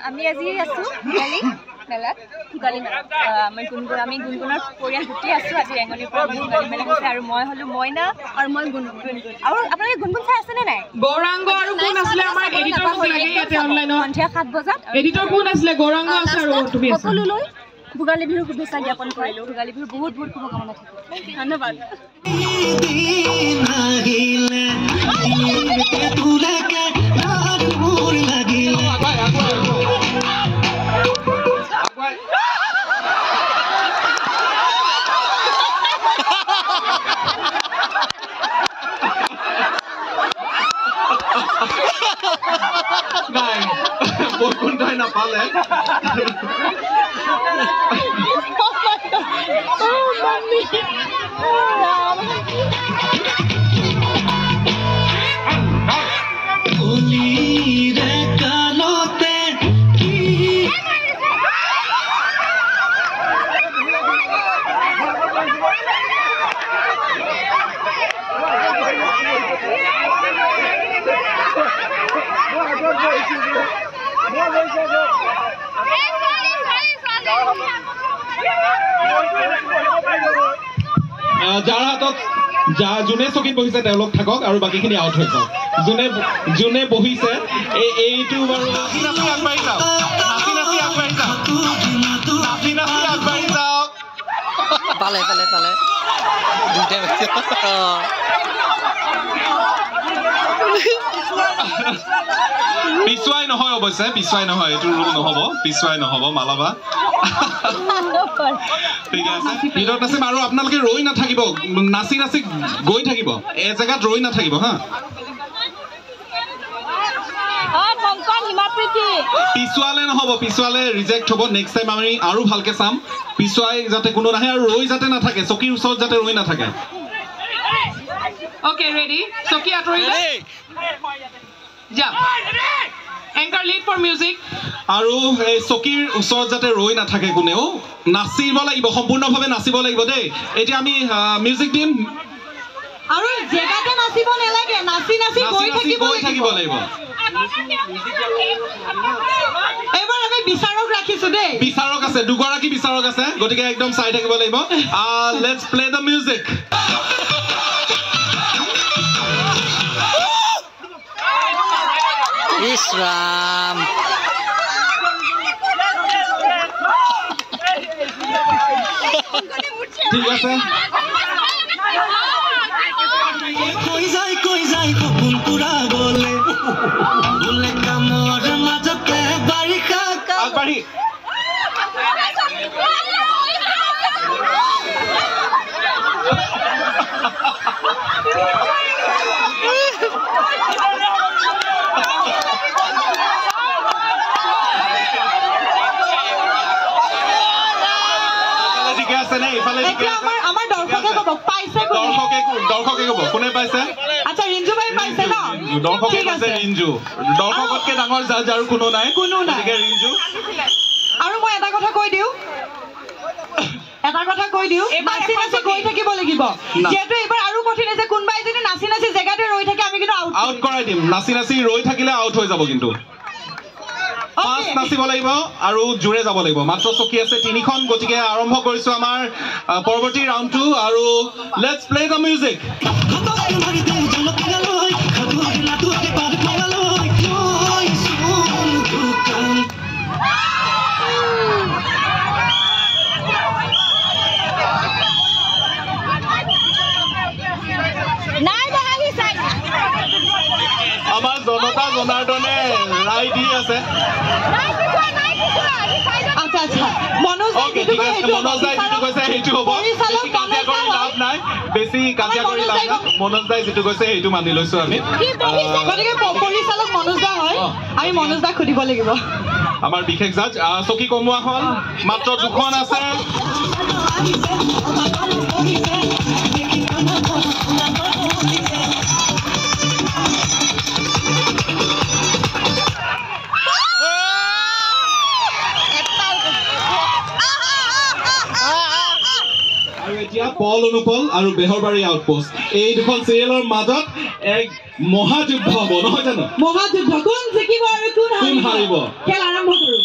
আমি আজি আছো মেলাত ভোগালী মেলাত আমি গুণগুণৰ পৰিয়াল গোটেই আছো আজি ৰেঙনিৰ পৰা আমি ভোগালী মেলা হৈছে আৰু মই হলো মইনা আৰু মই গুণগুণ আৰু আপোনালোকে গুণগুণ চাই আছেনে নাই গৌৰাংগ আৰু কোন আছিলে আমাৰ এডিটৰ কোন লাগে ইয়াতে অনলাইনত সন্ধিয়া 7 বজাত এডিটৰ কোন আছিলে গৌৰাংগ আছে আৰু তুমি আছে সকলোলৈ ভোগালী বিহুৰ শুভেচ্ছা জ্ঞাপন কৰিলো ভোগালী বিহুৰ বহুত বহুত শুভকামনা থাকিল ধন্যবাদ Nein, und deiner Falle. Oh Mann. যাৰ হাতত যোনে চকীত বহিছে তেওঁলোক থাকক আৰু বাকীখিনি আউট হৈ যাওক যোনে বহিছে এইটো বাৰু আগবাঢ়ি যাওক পালে পিছুৱাই নহয় অৱশ্যে পিছুৱাই নহয় এইটো ৰুল নহ'ব পিছুৱাই নহ'ব মালাবা ঠিক আছে ভিতৰত আছে আৰু আপোনালোকে ৰৈ নাথাকিব নাচি নাচি গৈ থাকিব এই জেগাত ৰৈ নাথাকিব হা পিছুৱালে নহ'ব পিছুৱালে ৰিজেক্ট হ'ব নেক্সট টাইম আমি আৰু ভালকে চাম পিছুৱাই যাতে কোনো নাহে আৰু ৰৈ যাতে নাথাকে চকীৰ ওচৰত যাতে ৰৈ নাথাকে Okay, ready? Soki atorila. Ja. Anchor lead for music. আৰু এই চকীৰ ওচৰত যাতে ৰৈ নাথাকে কোনেও নাচিব লাগিব সম্পূৰ্ণভাৱে নাচিব লাগিব দেই এতিয়া আমি মিউজিক দিম আৰু জেগাতে নাচিব নালাগে নাচি নাচি গৈ থাকিব লাগিব এবাৰ আমি বিচাৰক ৰাখিছো দেই বিচাৰক আছে দুগৰাকী বিচাৰক আছে গতিকে একদম চাই থাকিব লাগিব let's play the music Isram. ঠিক আছে কই যাই কখন পুরা বলে বলে কামর মাঝতে বারিখা আগবাড়ি আমাৰ দৰ্শকে ক'ব পাইছে দৰ্শকে ক'ব কোনে পাইছে আচ্ছা ৰিঞ্জু ভাই পাইছে ন দৰ্শকে পাইছে ৰিঞ্জু দৰ্শকতকে ডাঙৰ জাজ আৰু কোনো নাই গতিকে ৰিঞ্জু আৰু মই এটা কথা কৈ দিওঁ নাচি নাচি গৈ থাকিব লাগিব যেহেতু এইবাৰ আৰু কঠিন আছে কোনোবাই যদি নাচি নাচি জেগাতে ৰৈ থাকে আমি কিন্তু আউট কৰাই দিম নাচি নাচি ৰৈ থাকিলে আউট হৈ যাব কিন্তু পাঁচ নাচিব লাগিব আৰু জোৰে যাব লাগিব মাত্ৰ চকী আছে 3খন গতিকে আৰম্ভ কৰিছো আমাৰ পৰৱৰ্তী ৰাউণ্ডটো আৰু লেটস প্লে দ্য মিউজিক আমাৰ জনতা জনাৰ্দনে ৰায় দি আছে আচ্ছা আচ্ছা মনোজ যিটো কৈছে সেইটো হ'ব কাজিয়া কৰি লাভ নাই বেছি কাজিয়া কৰি লাভ নাই মনোজ দাই যিটো কৈছে সেইটো মানি লৈছো আমি গতিকে পৰিচালক মনোজ দা হয় আমি মনোজ দাক সুধিব লাগিব আমাৰ বিশেষ জাজ চকী কমোৱা হ'ল মাত্ৰ 2খন আছে আৰু এতিয়া পল অনুপল আৰু বেহৰবাৰী আউটপোষ্ট এই দুখন চিৰিয়েলৰ মাজত এক মহাযুদ্ধ হ'ব নহয় জানো মহাযুদ্ধ কোন জিকিব আৰু কোন হাৰিব খেল আৰম্ভ কৰো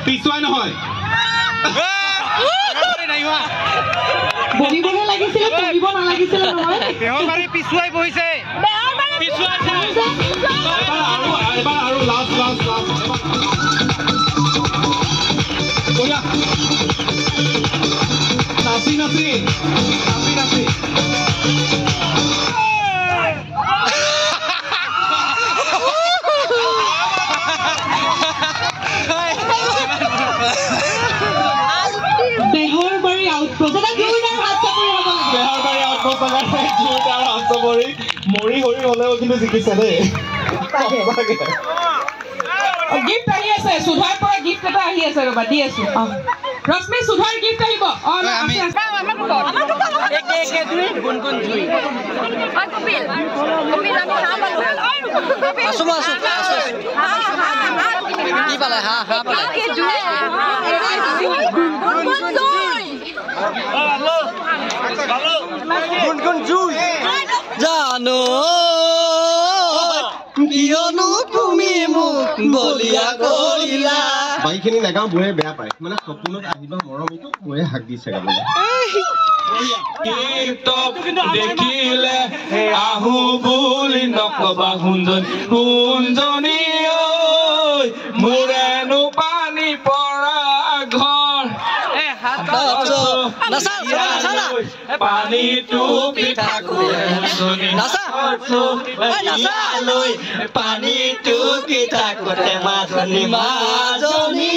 পিছুৱাই নহয় বহিবহে লাগিছিল বহিব নালাগিছিল নহয় বেহৰবাৰী পিছুৱাই বহিছে এবাৰ আৰু লাষ্ট নাচি বেহৰবাৰী আউটপোষ্ট জোৰদাৰ হাত চাপৰি হ'ব লাগে বেহৰবাৰী আউটপোষ্ট জোৰদাৰ হাত চাপৰি মৰি হৰি হ'লেও কিন্তু জিকিছে দেই গিফ্ট আহি আছে সুধাৰ পৰা গিফ্ট এটা আহি আছে ৰবা দি আছো ৰশ্মি সুধাৰ গিফ্ট আহিব গুণগুণ জুই আছো কি পালে হাঁহ পালে গুণগুণ জুই জানো কিয়নো তুমি মোক বলিয়া কৰিলা বাকীখিনি নাগাওঁ বৌয়ে বেয়া পায় মানে সপোনত আহিবা মৰমিটো বৌয়ে হাক দিছে গাবলৈ দেখিলে আহো বুলি নকবা শুনজনী মোৰেনো পানী পৰা ঘৰ পানীটো পানীটো পিঠা কোটে মাজনী মাজনী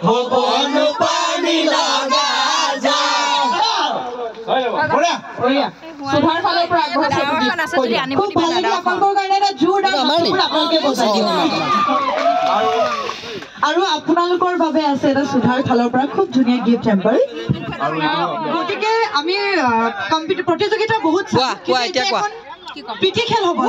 হ'বনো পানী লগা সুধাৰ ফালৰ পৰা খুব ভাল লাগিল আপোনালোকৰ কাৰণে এটা জোৰদাৰ আপোনালোকে বজাই দিয়ক আৰু আপোনালোকৰ বাবে আছে এটা সুধাৰ ফালৰ পৰা খুব ধুনীয়া গিফ্ট হেম্পাৰ গতিকে আমি প্ৰতিযোগিতা বহুত পিটি খেল হ'ব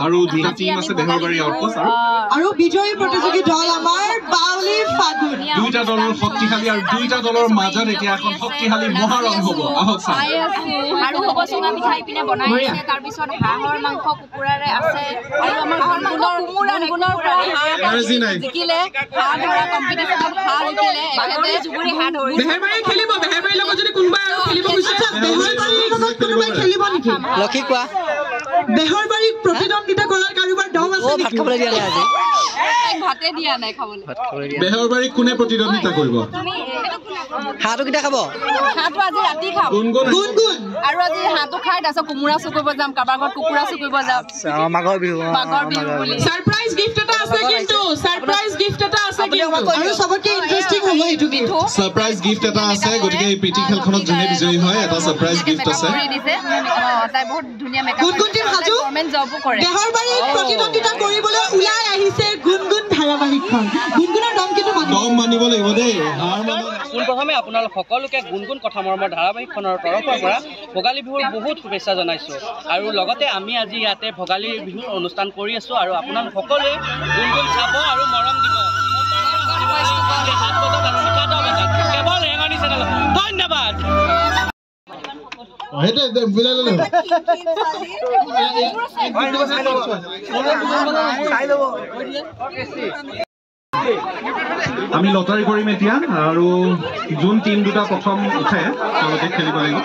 আৰু দুটা টিম আছে বেহৰবাৰী আউটপোষ্ট আৰু বিজয়ী প্ৰতিযোগী দল আমাৰ বাউলী ফাগুন দুইটা দলৰ শক্তিশালী আৰু দুইটা দলৰ মাজত এতিয়া এখন শক্তিশালী মহাৰণ হ'ব আহক চাওঁ আৰু হ'ব চুঙা মিঠাই পিনে বনাই আছে তাৰ পিছত হাঁহৰ মাংস কুকুৰাৰে আছে আৰু আমাৰ গুণগুণৰ পৰা হাঁহ জিকিলে হাঁহ ধৰা কম্পিটিশ্যনত হাঁহ জিকিলে একেবাৰে জুবুৰি হাঁহ ধৰি বেহৰবাৰী খেলিব বেহৰবাৰীৰ লগত যদি কোনোবা আৰু খেলিব বিচাৰে বেহৰবাৰীৰ লগত কোনোবাই খেলিব নেকি লক্ষী কোৱা বেহৰবাৰীক প্ৰতিদ্বন্দ্বিতা কৰাৰ কাৰোবাৰ দম আছে ভাত খাবলৈ দিয়া নাই আজি ভাতে দিয়া নাই খাবলৈ বেহৰবাৰীক কোনে প্ৰতিদ্বন্দ্বিতা কৰিব হাঁহটো কেতিয়া খাব হাঁহটো আজি ৰাতি খাম গুণগুণ আৰু আজি হাঁহটো খাই তাৰপিছত কোমোৰা চুকুৰিব যাম কাৰোবাৰ ঘৰত কুকুৰা চুকুৰিব যাম মাঘৰ বিহু বুলি সাৰপ্ৰাইজ গিফ্ট এটা আছে কিন্তু আৰু সবতকৈ ইন্টাৰেষ্টিং হ'ব এইটো গিফ্ট সাৰপ্ৰাইজ গিফ্ট এটা আছে গতিকে এই পিটি খেলখনত যোনে বিজয়ী হয় এটা সাৰপ্ৰাইজ গিফ্ট আছে তাই বহুত ধুনীয়া গুণগুণ টিম সাজু গভৰ্ণমেণ্ট জবো কৰে বেহৰবাৰীত প্ৰতিদ্বন্দ্বিতা কৰিবলৈ ওলাই আহিছে গুণগুণ ধাৰাবাহিকখন গুণগুণৰ দম কিন্তু দম মানিব লাগিব দেই পোনপ্ৰথমে আপোনালোক সকলোকে গুণগুণ কথা মৰমৰ ধাৰাবাহিকখনৰ তৰফৰ পৰা ভোগালী বিহুৰ বহুত শুভেচ্ছা জনাইছোঁ আৰু লগতে আমি আজি ইয়াতে ভোগালী বিহুৰ অনুষ্ঠান কৰি আছোঁ আৰু আপোনালোক সকলোৱে গুণগুণ চাব আৰু মৰম দিব কেৱল ৰেঙনি চেনেল ধন্যবাদ আমি লটাৰী কৰিম এতিয়া আৰু যোন টিম দুটা প্ৰথম উঠে তেওঁলোকে খেলিব লাগিব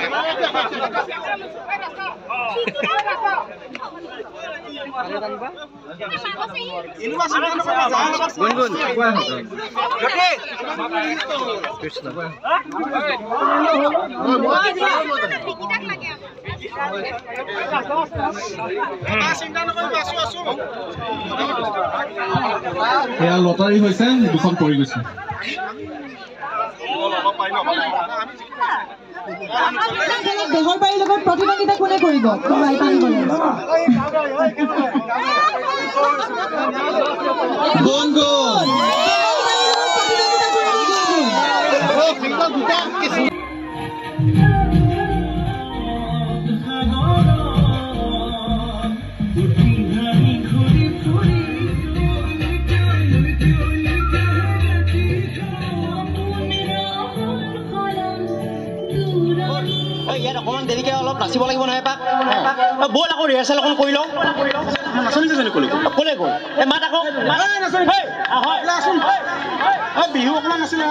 এয়া লটাৰী হৈছে, দুখন পৰি গৈছে। বেহৰবাৰীৰ লগত প্ৰতিদ্বন্দ্বিতা কোনে কৰিব? গুণগুণ ইয়াত অকণমান দেৰিকে অলপ নাচিব লাগিব নহয় এপাক। ব'ল আকৌ ৰিহাৰ্চেল অকণ কৰি লওঁ। নাচনীকেইজনী ক'লে ক'লে গ'ল? এই মাত আকৌ বিহু অকণমান নাছিলে।